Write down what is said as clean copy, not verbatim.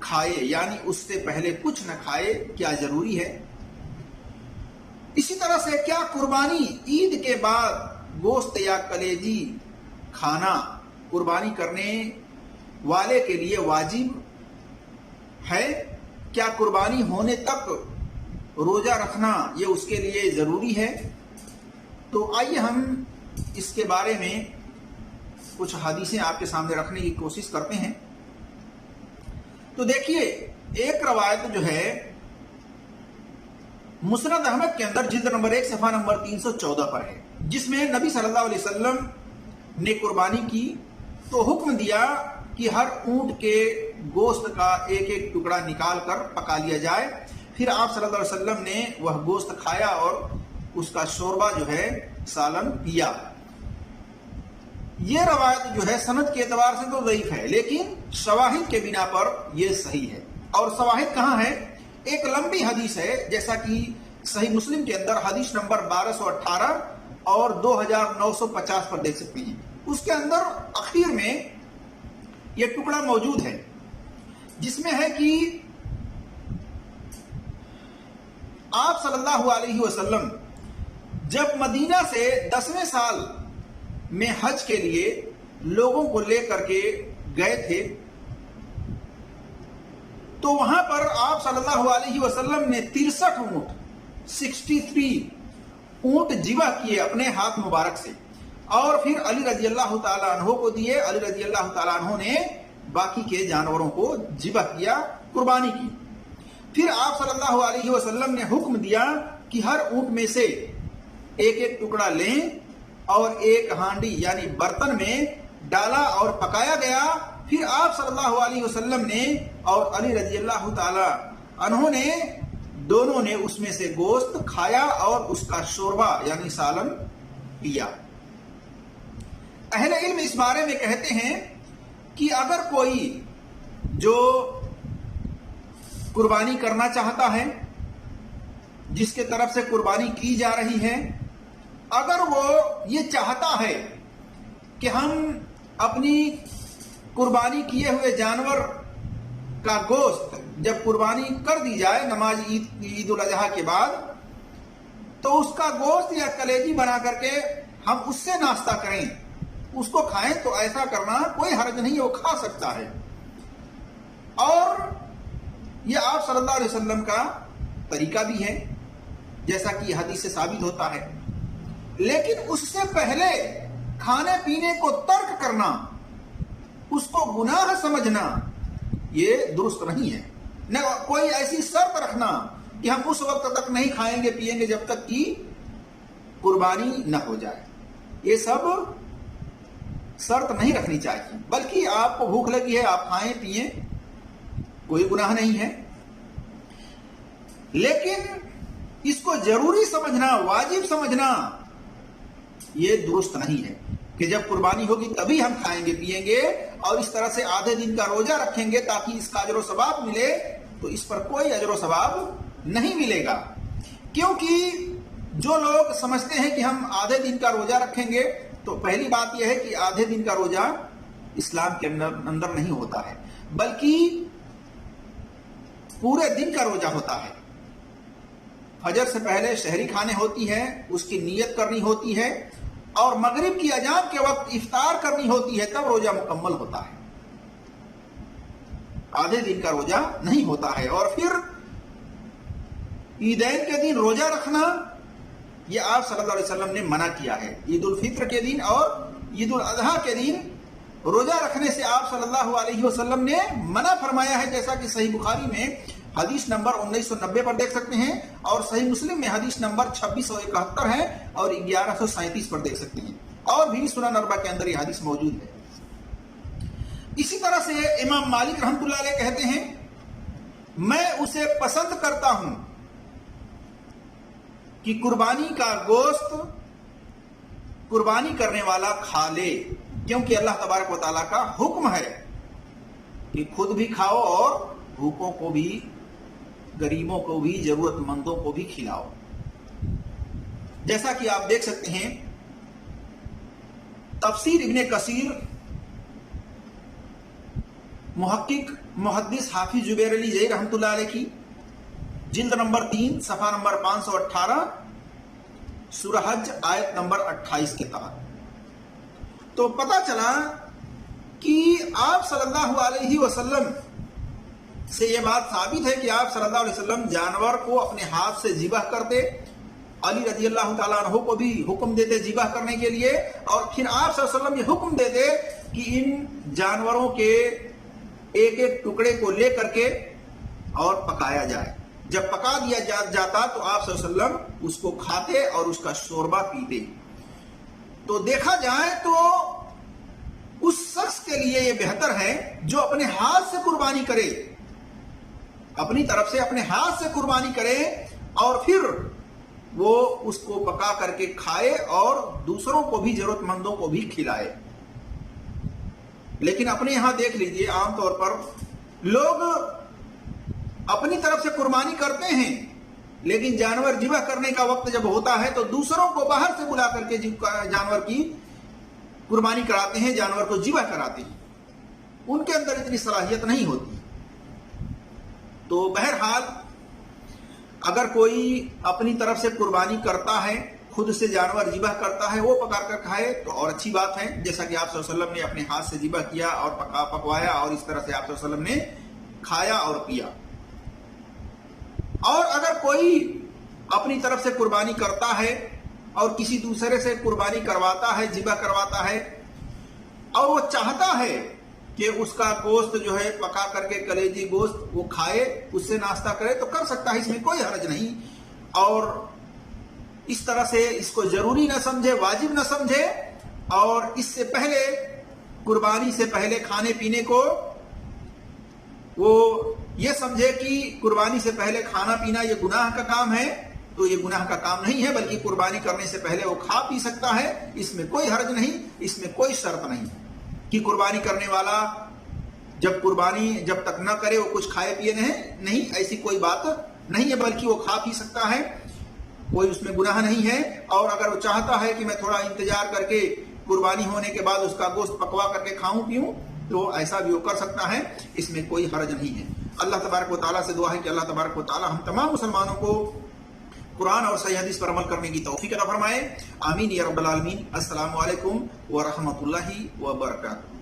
کھائے یعنی اس سے پہلے کچھ نہ کھائے کیا ضروری ہے؟ اسی طرح سے کیا قربانی عید کے بعد گوشت یا کلیجی کھانا قربانی کرنے والے کے لیے واجب ہے؟ کیا قربانی ہونے تک روزہ رکھنا یہ اس کے لیے ضروری ہے؟ تو آئیے ہم اس کے بارے میں کچھ حدیثیں آپ کے سامنے رکھنے کی کوشش کرتے ہیں۔ تو دیکھیے، ایک روایت جو ہے مسند احمد کے اندر جلد نمبر 1 صفحہ نمبر 314 پر ہے، جس میں نبی صلی اللہ علیہ وسلم نے قربانی کی تو حکم دیا کہ ہر اونٹ کے گوشت کا ایک ایک ٹکڑا نکال کر پکا لیا جائے۔ پھر آپ صلی اللہ علیہ وسلم نے وہ گوشت کھایا اور اس کا شوربہ جو ہے سالن پیا۔ یہ روایت جو ہے سند کے اعتبار سے تو ضعیف ہے، لیکن شواہد کے بنا پر یہ صحیح ہے۔ اور شواہد کہاں ہے؟ ایک لمبی حدیث ہے، جیسا کہ صحیح مسلم کے اندر حدیث نمبر 1218 اور 2950 پر دیکھ سکتے ہیں۔ اس کے اندر اخیر میں یہ ٹکڑا موجود ہے، جس میں ہے کہ آپ صلی اللہ علیہ وسلم جب مدینہ سے 10ویں سال میں حج کے لیے لوگوں کو لے کر کے گئے تھے، تو وہاں پر آپ صلی اللہ علیہ وسلم نے 63 اونٹ ذبح کیے اپنے ہاتھ مبارک سے، اور پھر علی رضی اللہ تعالیٰ عنہ کو دیے۔ علی رضی اللہ تعالیٰ عنہ نے باقی کے جانوروں کو ذبح کیا، قربانی کی۔ پھر آپ صلی اللہ علیہ وسلم نے حکم دیا کہ ہر اونٹ میں سے ایک ایک ٹکڑا لیں اور ایک ہانڈی یعنی برتن میں ڈالا اور پکایا گیا۔ پھر آپ صلی اللہ علیہ وسلم نے اور علی رضی اللہ تعالی عنہ نے دونوں نے اس میں سے گوشت کھایا اور اس کا شوربہ یعنی سالن پیا۔ اہل علم اس بارے میں کہتے ہیں کہ اگر کوئی جو قربانی کرنا چاہتا ہے، جس کے طرف سے قربانی کی جا رہی ہے، اگر وہ یہ چاہتا ہے کہ ہم اپنی قربانی کیے ہوئے جانور کا گوشت جب قربانی کر دی جائے نماز عید الاضحیٰ کے بعد، تو اس کا گوشت یا کلیجی بنا کر کے ہم اس سے ناشتہ کریں، اس کو کھائیں، تو ایسا کرنا کوئی حرج نہیں، وہ کھا سکتا ہے۔ اور یہ آپ صلی اللہ علیہ وسلم کا طریقہ بھی ہے، جیسا کہ حدیث سے ثابت ہوتا ہے۔ لیکن اس سے پہلے کھانے پینے کو ترک کرنا، اس کو گناہ سمجھنا، یہ درست نہیں ہے۔ نہ کوئی ایسی شرط رکھنا کہ ہم اس وقت تک نہیں کھائیں گے پیئیں گے جب تک کہ قربانی نہ ہو جائے، یہ سب شرط نہیں رکھنی چاہیے، بلکہ آپ کو بھوک لگی ہے آپ کھائیں پیئیں، کوئی گناہ نہیں ہے۔ لیکن اس کو ضروری سمجھنا، واجب سمجھنا، یہ درست نہیں ہے کہ جب قربانی ہوگی تبھی ہم کھائیں گے پیئیں گے، اور اس طرح سے آدھے دن کا روزہ رکھیں گے تاکہ اس کا اجر و ثواب ملے، تو اس پر کوئی اجر و ثواب نہیں ملے گا۔ کیونکہ جو لوگ سمجھتے ہیں کہ ہم آدھے دن کا روزہ رکھیں گے، تو پہلی بات یہ ہے کہ آدھے دن کا روزہ اسلام کے اندر نہیں ہوتا ہے، بلکہ پورے دن کا روزہ ہوتا ہے۔ فجر سے پہلے شہری کھانے ہوتی ہے، اس کی نیت کرنی ہوتی ہے، اور مغرب کی اذان کے وقت افطار کرنی ہوتی ہے، تب روزہ مکمل ہوتا ہے، آدھے دن کا روزہ نہیں ہوتا ہے۔ اور پھر عیدین کے دن روزہ رکھنا، یہ آپ صلی اللہ علیہ وسلم نے منع کیا ہے۔ عید الفطر کے دن اور عید الاضحیٰ کے دن روزہ رکھنے سے آپ صلی اللہ علیہ وسلم نے منع فرمایا ہے، جیسا کہ صحیح بخاری میں حدیث نمبر 1990 پر دیکھ سکتے ہیں، اور صحیح مسلم میں حدیث نمبر 2671 ہے اور 1137 پر دیکھ سکتے ہیں، اور بھی سنن اربع کے اندر یہ حدیث موجود ہے۔ اسی طرح سے امام مالک رحمۃ اللہ علیہ کہتے ہیں، میں اسے پسند کرتا ہوں کہ قربانی کا گوشت قربانی کرنے والا کھا لے، کیونکہ اللہ تبارک و تعالیٰ کا حکم ہے کہ خود بھی کھاؤ اور بھوکوں کو بھی، غریبوں کو بھی، ضرورت مندوں کو بھی کھلاؤ۔ جیسا کہ آپ دیکھ سکتے ہیں تفسیر ابن کثیر محقق محدث حافظ زبیر علی زئی رحمۃ اللہ علیہ کی جلد نمبر 3 صفحہ نمبر 518 سورہ حج آیت نمبر 28 کے تحت۔ تو پتہ چلا کہ آپ صلی اللہ علیہ وسلم سے یہ بات ثابت ہے کہ آپ صلی اللہ علیہ وسلم جانور کو اپنے ہاتھ سے ذبح کرتے، علی رضی اللہ تعالیٰ عنہ کو بھی حکم دیتے ذبح کرنے کے لیے، اور پھر آپ صلی اللہ علیہ وسلم یہ حکم دیتے کہ ان جانوروں کے ایک ایک ٹکڑے کو لے کر کے اور پکایا جائے۔ جب پکا دیا جاتا تو آپ صلی اللہ علیہ وسلم اس کو کھاتے اور اس کا شوربہ پیتے۔ تو دیکھا جائے تو اس شخص کے لیے یہ بہتر ہے جو اپنے ہاتھ سے قربانی کرے، اپنی طرف سے اپنے ہاتھ سے قربانی کرے اور پھر وہ اس کو پکا کر کے کھائے اور دوسروں کو بھی، ضرورت مندوں کو بھی کھلائے۔ لیکن اپنے یہاں دیکھ لیجئے عام طور پر لوگ اپنی طرف سے قربانی کرتے ہیں، لیکن جانور ذبح کرنے کا وقت جب ہوتا ہے تو دوسروں کو باہر سے بلا کر کے جانور کی قربانی کراتے ہیں، جانور کو ذبح کراتے ہیں۔ ان کے اندر اتنی صلاحیت نہیں ہوتی۔ تو بہرحال اگر کوئی اپنی طرف سے قربانی کرتا ہے، خود سے جانور ذبح کرتا ہے، وہ پکا کر کھائے تو اور اچھی بات ہے، جیسا کہ آپ صلی اللہ علیہ وسلم نے اپنے ہاتھ سے ذبح کیا اور پکوایا، اور اس طرح سے آپ صلی اللہ علیہ وسلم نے کھایا اور پیا۔ اور اگر کوئی اپنی طرف سے قربانی کرتا ہے اور کسی دوسرے سے قربانی کرواتا ہے، ذبح کرواتا ہے، اور وہ چاہتا ہے کہ اس کا گوشت جو ہے پکا کر کے کلیجی گوشت وہ کھائے، اس سے ناشتہ کرے، تو کر سکتا ہے، اس میں کوئی حرج نہیں۔ اور اس طرح سے اس کو ضروری نہ سمجھے، واجب نہ سمجھے، اور اس سے پہلے قربانی سے پہلے کھانے پینے کو وہ یہ سمجھے کہ قربانی سے پہلے کھانا پینا یہ گناہ کا کام ہے، تو یہ گناہ کا کام نہیں ہے، بلکہ قربانی کرنے سے پہلے وہ کھا پی سکتا ہے، اس میں کوئی حرج نہیں، اس میں کوئی شرط نہیں کہ قربانی کرنے والا جب تک نہ کرے وہ کچھ کھائے پیے نہیں، ایسی کوئی بات نہیں ہے، بلکہ وہ کھا پی سکتا ہے، کوئی اس میں گناہ نہیں ہے۔ اور اگر وہ چاہتا ہے کہ میں تھوڑا انتظار کر کے قربانی ہونے کے بعد اس کا گوشت پکوا کر کے کھاؤں پیوں، تو ایسا بھی وہ کر سکتا ہے، اس میں کوئی حرج نہیں ہے۔ اللہ تبارک و تعالیٰ سے دعا ہے کہ اللہ تبارک و تعالیٰ ہم تمام مسلمانوں کو قرآن اور صحیح حدیث پر عمل کرنے کی توفیق عطا فرمائے۔ آمین یا رب العالمین۔ السلام علیکم ورحمۃ اللہ وبرکاتہ۔